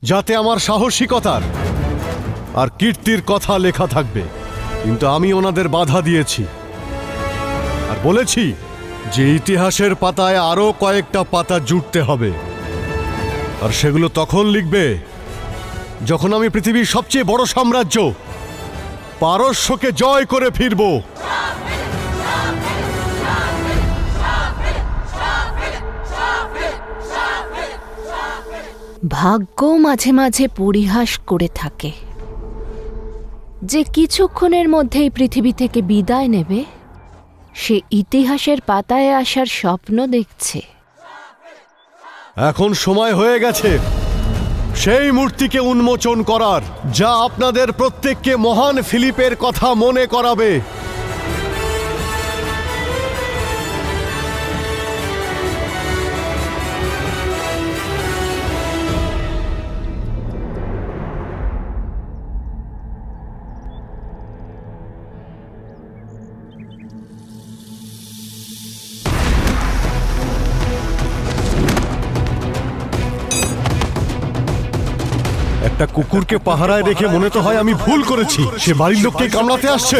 যাতে আমার সাহসিকতার আর কীর্তির কথা লেখা থাকবে। কিন্তু আমি ওনাদের বাধা দিয়েছি আর বলেছি যে ইতিহাসের পাতায় আরো কয়েকটা পাতা জুড়তে হবে, আর সেগুলো তখন লিখবে যখন আমি পৃথিবীর সবচেয়ে বড় সাম্রাজ্য পারস্যকে জয় করে ফিরব। ভাগ্য মাঝে মাঝে পরিহাস করে থাকে যে কিছুক্ষণের মধ্যেই পৃথিবী থেকে বিদায় নেবে। সে ইতিহাসের পাতায় আসার স্বপ্ন দেখছে। এখন সময় হয়ে গেছে সেই মূর্তিকে উন্মোচন করার, যা আপনাদের প্রত্যেককে মহান ফিলিপের কথা মনে করাবে। একটা কুকুরকে পাহারায় রেখে মনে তো হয় আমি ভুল করেছি। সে বাড়ির লোককে কামড়াতে আসছে।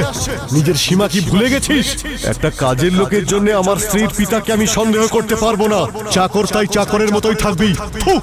নিজের সীমা কি ভুলে গেছিস? একটা কাজের লোকের জন্য আমার স্ত্রীর পিতাকে আমি সন্দেহ করতে পারবো না। চাকর তাই চাকরের মতোই থাকবি। থু!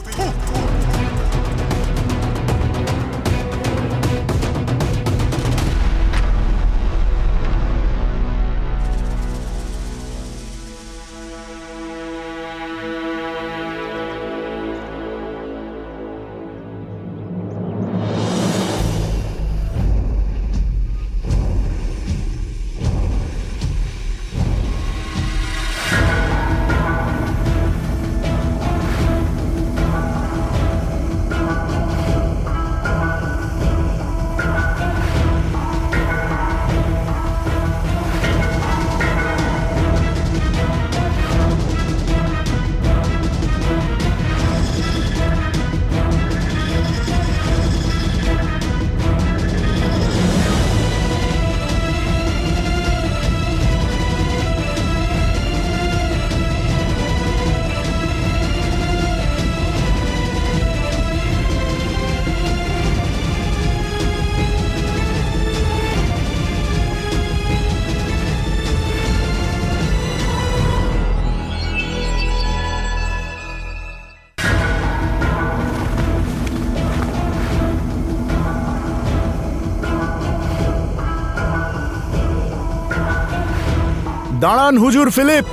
দাঁড়ান হুজুর ফিলিপ।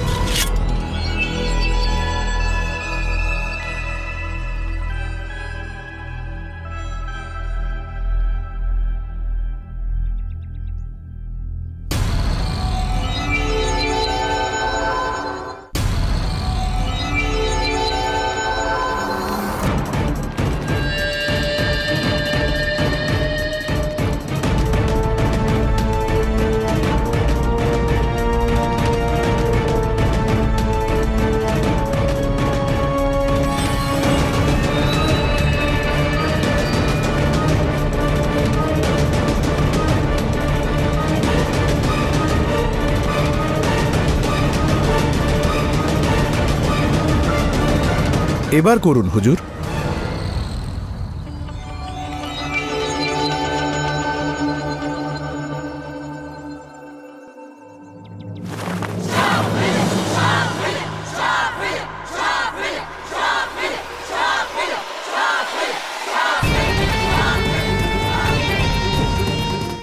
এবার করুন হুজুর।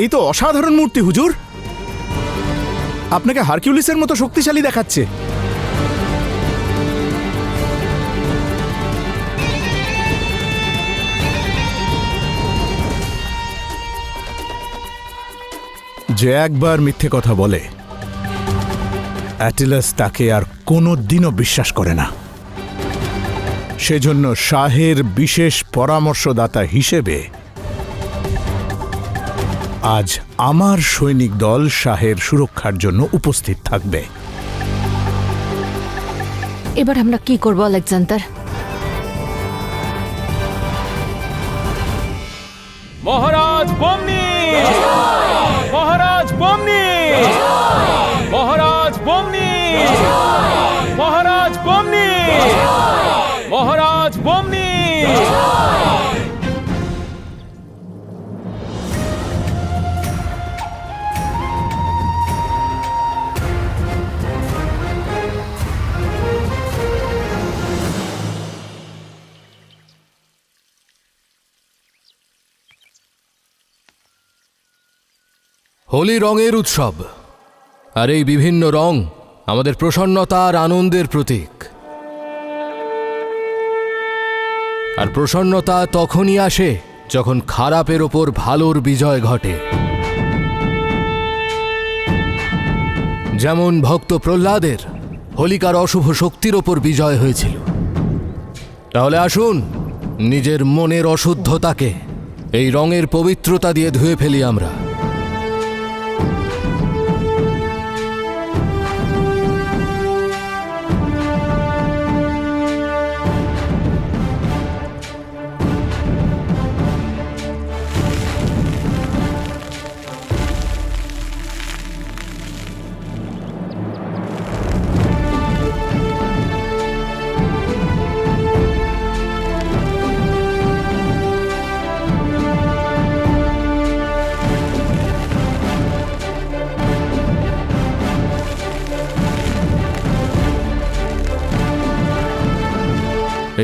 এই তো অসাধারণ মূর্তি হুজুর। আপনাকে হারকিউলিসের মতো শক্তিশালী দেখাচ্ছে। যে একবার মিথ্যে কথা বলে অ্যাটিলাস তাকে আর কোনোদিনও বিশ্বাস করে না। সেজন্য শাহের বিশেষ পরামর্শদাতা হিসেবে আজ আমার সৈনিক দল শাহের সুরক্ষার জন্য উপস্থিত থাকবে। এবার আমরা কি করব আলেকজান্ডার? মহারাজ বমনি! মহারাজ বমনি! মহারাজ বমনি! মহারাজ বমনি! মহারাজ বমনি! হোলি রঙের উৎসব, আর এই বিভিন্ন রং আমাদের প্রসন্নতা আর আনন্দের প্রতীক। আর প্রসন্নতা তখনই আসে যখন খারাপের ওপর ভালোর বিজয় ঘটে। যেমন ভক্ত প্রহ্লাদের হোলিকার অশুভ শক্তির ওপর বিজয় হয়েছিল। তাহলে আসুন নিজের মনের অশুদ্ধতাকে এই রঙের পবিত্রতা দিয়ে ধুয়ে ফেলি আমরা।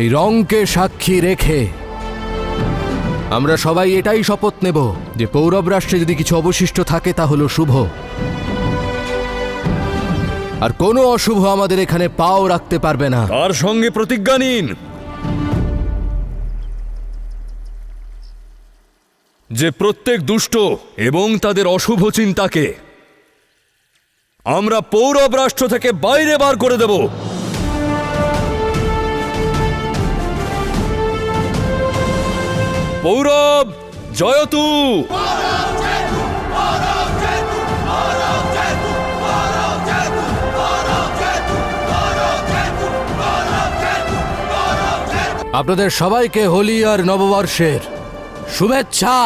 এই রঙকে সাক্ষী রেখে আমরা সবাই এটাই শপথ নেব যে পৌরব রাষ্ট্রে যদি কিছু অবশিষ্ট থাকে তা হলো শুভ, আর কোনো অশুভ আমাদের এখানে পাও রাখতে পারবে না। তার সঙ্গে প্রতিজ্ঞা নিন যে প্রত্যেক দুষ্ট এবং তাদের অশুভ চিন্তাকে আমরা পৌরব রাষ্ট্র থেকে বাইরে বার করে দেব। পৌরব জয়তু। আপনাদের সবাইকে হোলি আর নববর্ষের শুভেচ্ছা।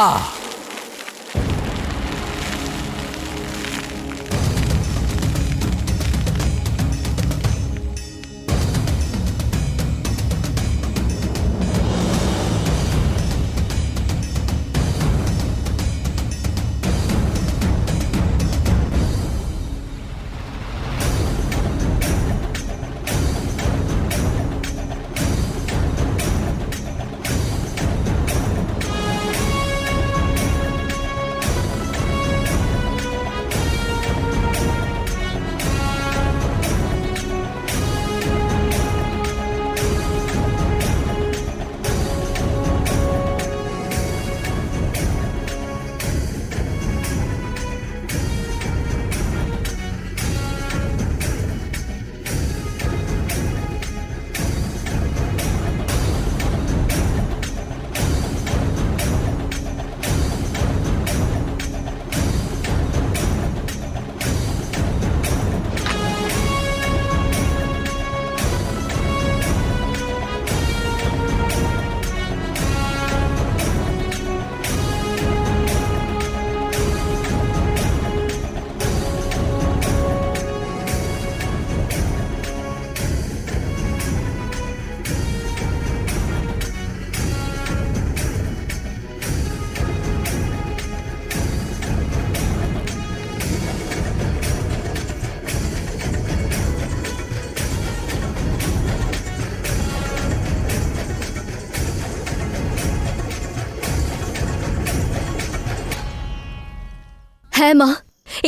হ্যাঁ মা,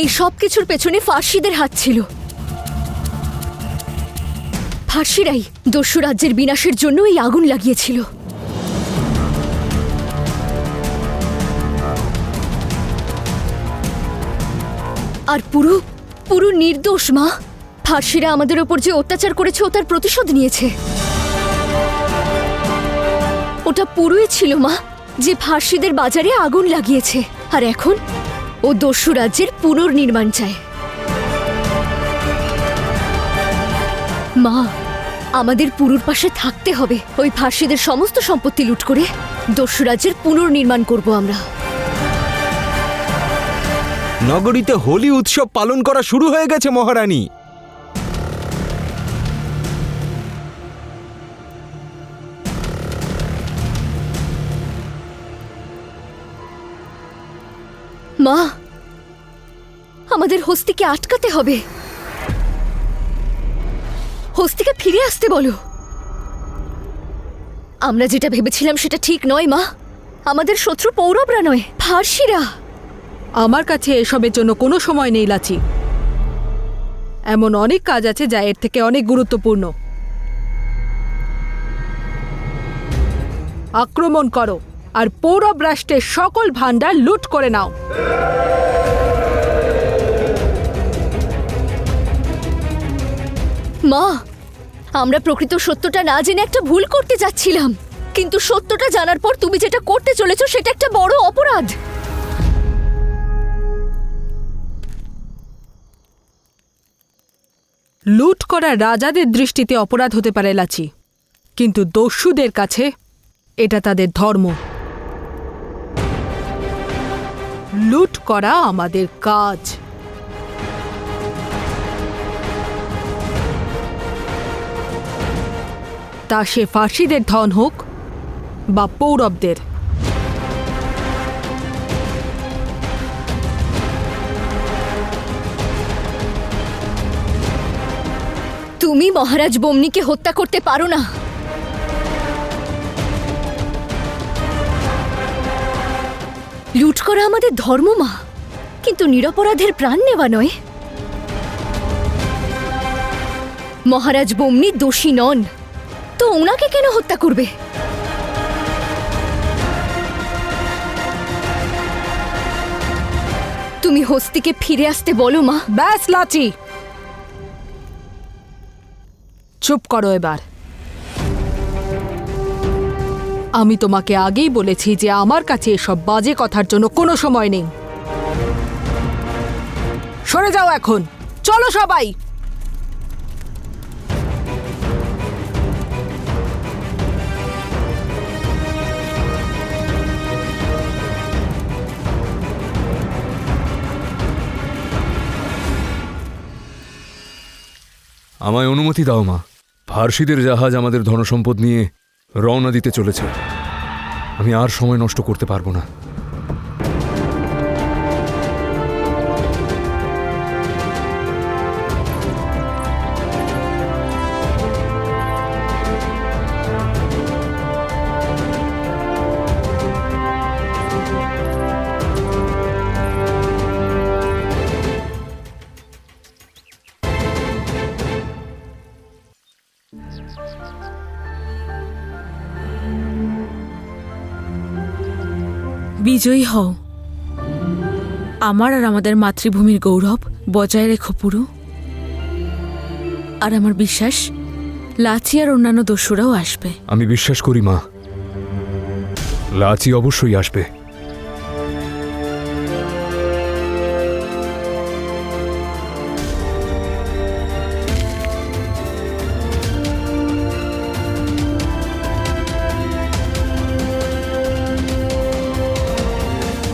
এই সব কিছুর পেছনে ফার্সিদের হাত ছিল। ফার্সিরাই দস্যু রাজ্যের বিনাশের জন্য এই আগুন লাগিয়েছিল। আর পুরো পুরো নির্দোষ মা। ফার্সিরা আমাদের ওপর যে অত্যাচার করেছে ও তার প্রতিশোধ নিয়েছে। ওটা পুরোই ছিল মা যে ফার্সিদের বাজারে আগুন লাগিয়েছে, আর এখন ও দস্যু রাজ্যের পুনর্নির্মাণ চায়। মা, আমাদের পুরুর পাশে থাকতে হবে। ওই ফার্সিদের সমস্ত সম্পত্তি লুট করে দস্যু রাজ্যের পুনর্নির্মাণ করব আমরা। নগরীতে হোলি উৎসব পালন করা শুরু হয়ে গেছে মহারানী। মা, আমাদের হস্তিকে আটকাতে হবে। হস্তিকে ফিরে আসতে বলো। আমরা যেটা ভেবেছিলাম সেটা ঠিক নয় মা। আমাদের শত্রু পৌরবরা নয়, ফার্সিরা। আমার কাছে এসবের জন্য কোনো সময় নেই লাচি। এমন অনেক কাজ আছে যা এর থেকে অনেক গুরুত্বপূর্ণ। আক্রমণ করো আর পৌরব রাষ্ট্রের সকল ভাণ্ডার লুট করে নাও। মা, আমরা প্রকৃত সত্যটা না জেনে একটা ভুল করতে যাচ্ছিলাম, কিন্তু সত্যটা জানার পর তুমি যেটা করতে চলেছো সেটা একটা বড় অপরাধ। লুট করা রাজাদের দৃষ্টিতে অপরাধ হতে পারে লাচি, কিন্তু দস্যুদের কাছে এটা তাদের ধর্ম। লুট করা আমাদের কাজ। তা সে ফার্সিদের ধন হোক বা পৌরবদের। তুমি মহারাজ বমনিকে হত্যা করতে পারো না। লুট করা আমাদের ধর্ম মা, কিন্তু নিরপরাধের প্রাণ নেওয়া নয়। মহারাজ বমনি দোষী নন, তো ওনাকে কেন হত্যা করবে? তুমি হস্তিকে ফিরে আসতে বলো মা। ব্যাস লাচি, চুপ করো এবার। আমি তোমাকে আগেই বলেছি যে আমার কাছে এসব বাজে কথার জন্য কোনো সময় নেই। সরে যাও এখন, চলো সবাই। আমায় অনুমতি দাও মা। ফার্সিদের জাহাজ আমাদের ধনসম্পদ নিয়ে রওনা দিতে চলেছে। আমি আর সময় নষ্ট করতে পারবো না। বিজয়ী হও। আমার আর আমাদের মাতৃভূমির গৌরব বজায় রেখো পুরু। আর আমার বিশ্বাস লাচি আর অন্যান্য দস্যুরাও আসবে। আমি বিশ্বাস করি মা, লাচি অবশ্যই আসবে।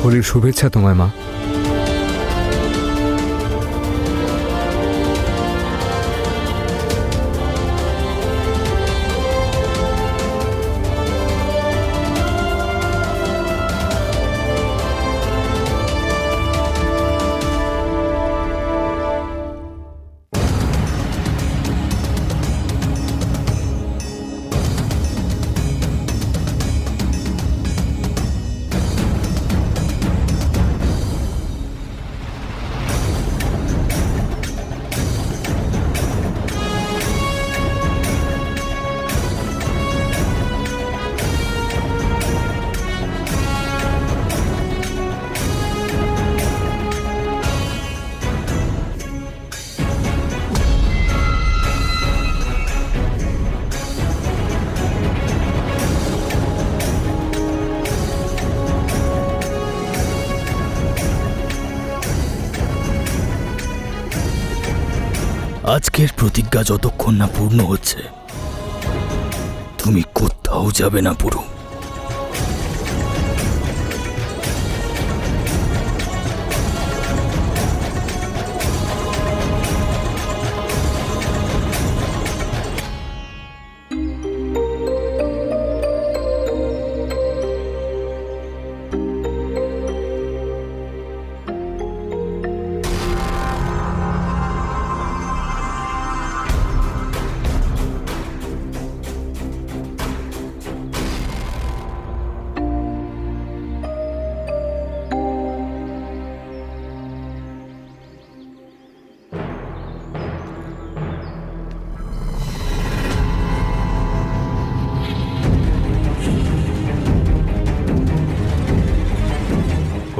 হোলির শুভেচ্ছা তোমায় মা। আজকের প্রতিজ্ঞা যতক্ষণ না পূর্ণ হচ্ছে তুমি কোথাও যাবে না পুরু।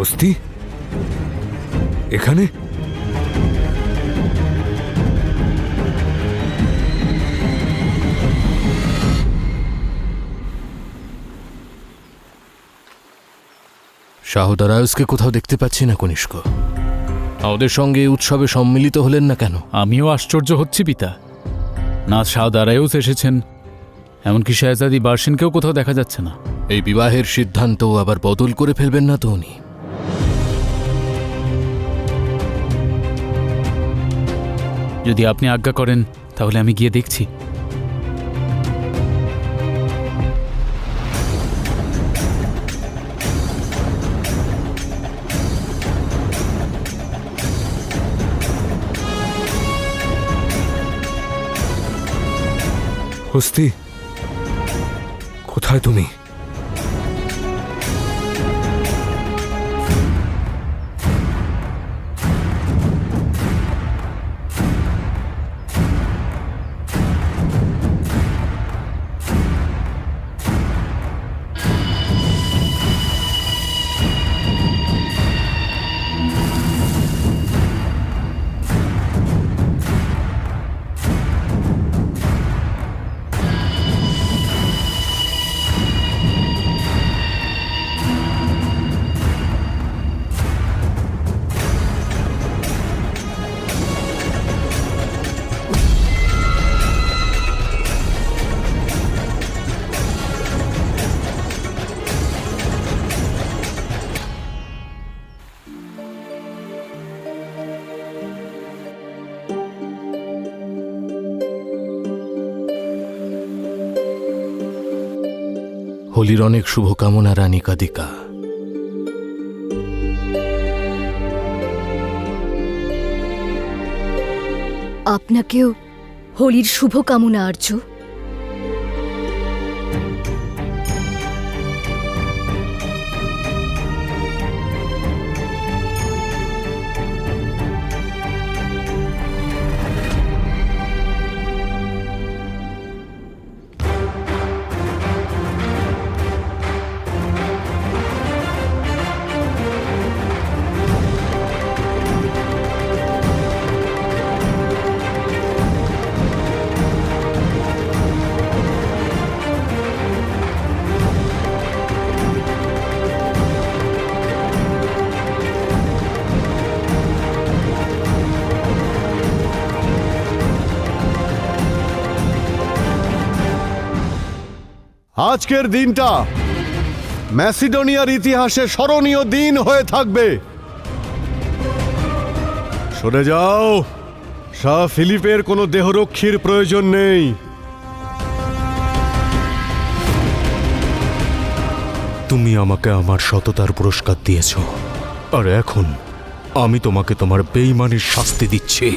হস্তি এখানে? শাহদারায়ুসকে কোথাও দেখতে পাচ্ছি না কনিষ্ক। আমাদের সঙ্গে এই উৎসবে সম্মিলিত হলেন না কেন? আমিও আশ্চর্য হচ্ছি পিতা। না শাহদারায়ুস এসেছেন, এমনকি শেহজাদি বার্শিনকেও কোথাও দেখা যাচ্ছে না। এই বিবাহের সিদ্ধান্ত আবার বদল করে ফেলবেন না তো উনি? যদি আপনি আজ্ঞা করেন তাহলে আমি গিয়ে দেখছি। হস্তি, কোথায় তুমি? হোলির অনেক শুভকামনা রানী কাদিকা। আপনাকেও হোলির শুভকামনা আর্য। আজকের দিনটা ম্যাসিডোনিয়ার ইতিহাসে স্মরণীয় দিন হয়ে থাকবে। সরে যাও, শাহ ফিলিপের কোনো দেহরক্ষীর প্রয়োজন নেই। তুমি আমাকে আমার সততার পুরস্কার দিয়েছ, আর এখন আমি তোমাকে তোমার বেঈমানির শাস্তি দিচ্ছি।